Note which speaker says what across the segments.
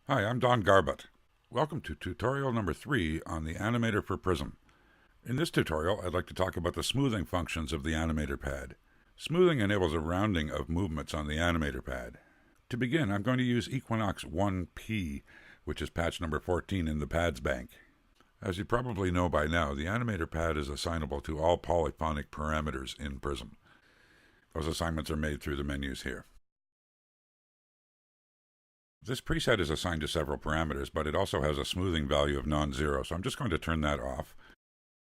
Speaker 1: Hi, I'm Don Garbutt. Welcome to tutorial number 3 on the Animator for Prism. In this tutorial, I'd like to talk about the smoothing functions of the Animator pad. Smoothing enables a rounding of movements on the Animator pad. To begin, I'm going to use Equinox 1P, which is patch number 14 in the pads bank. As you probably know by now, the Animator pad is assignable to all polyphonic parameters in Prism. Those assignments are made through the menus here. This preset is assigned to several parameters, but it also has a smoothing value of non-zero, so I'm just going to turn that off.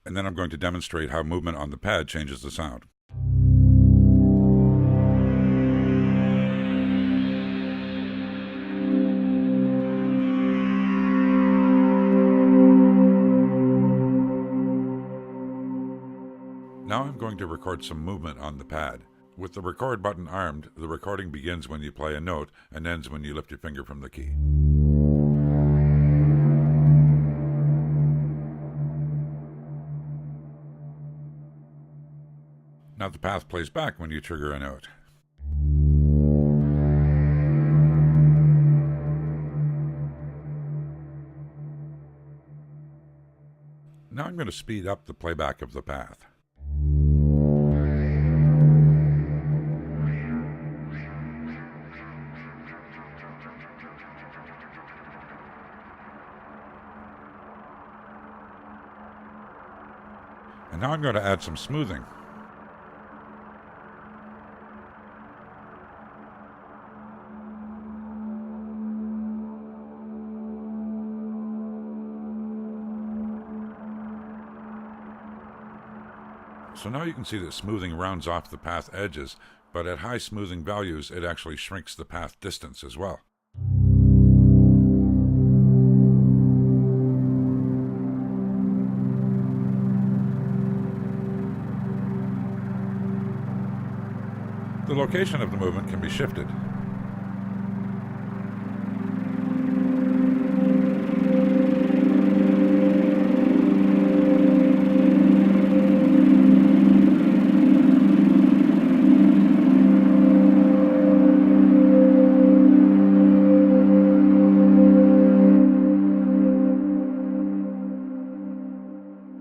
Speaker 1: And then I'm going to demonstrate how movement on the pad changes the sound. Now I'm going to record some movement on the pad. With the record button armed, the recording begins when you play a note and ends when you lift your finger from the key. Now the path plays back when you trigger a note. Now I'm going to speed up the playback of the path. And now I'm going to add some smoothing. So now you can see that smoothing rounds off the path edges, but at high smoothing values it actually shrinks the path distance as well. The location of the movement can be shifted.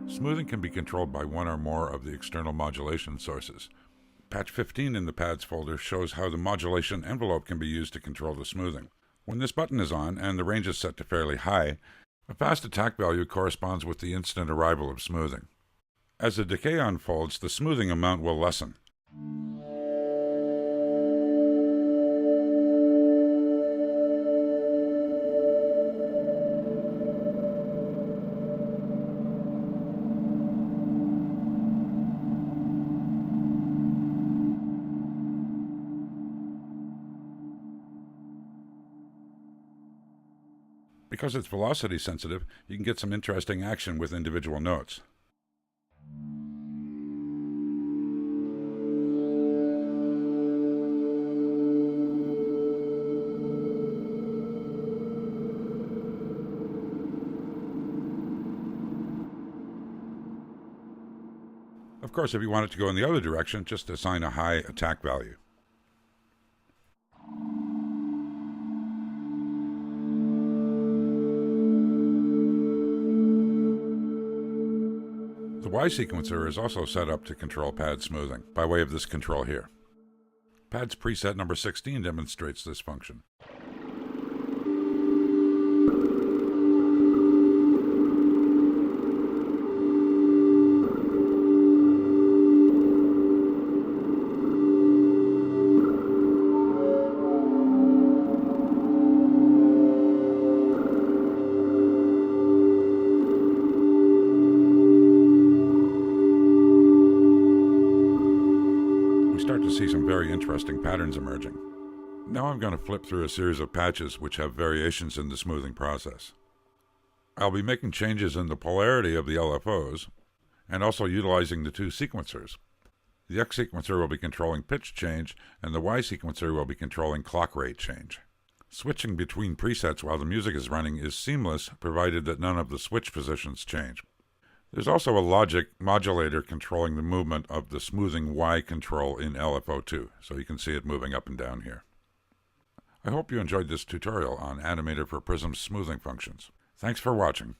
Speaker 1: Smoothing can be controlled by one or more of the external modulation sources. Patch 15 in the pads folder shows how the modulation envelope can be used to control the smoothing. When this button is on and the range is set to fairly high, a fast attack value corresponds with the instant arrival of smoothing. As the decay unfolds, the smoothing amount will lessen. Because it's velocity sensitive, you can get some interesting action with individual notes. Of course, if you want it to go in the other direction, just assign a high attack value. The Y sequencer is also set up to control pad smoothing, by way of this control here. Pads preset number 16 demonstrates this function. Start to see some very interesting patterns emerging. Now I'm going to flip through a series of patches which have variations in the smoothing process. I'll be making changes in the polarity of the LFOs and also utilizing the two sequencers. The X sequencer will be controlling pitch change and the Y sequencer will be controlling clock rate change. Switching between presets while the music is running is seamless provided that none of the switch positions change. There's also a logic modulator controlling the movement of the smoothing Y control in LFO2, so you can see it moving up and down here. I hope you enjoyed this tutorial on Animator for Prism's smoothing functions. Thanks for watching.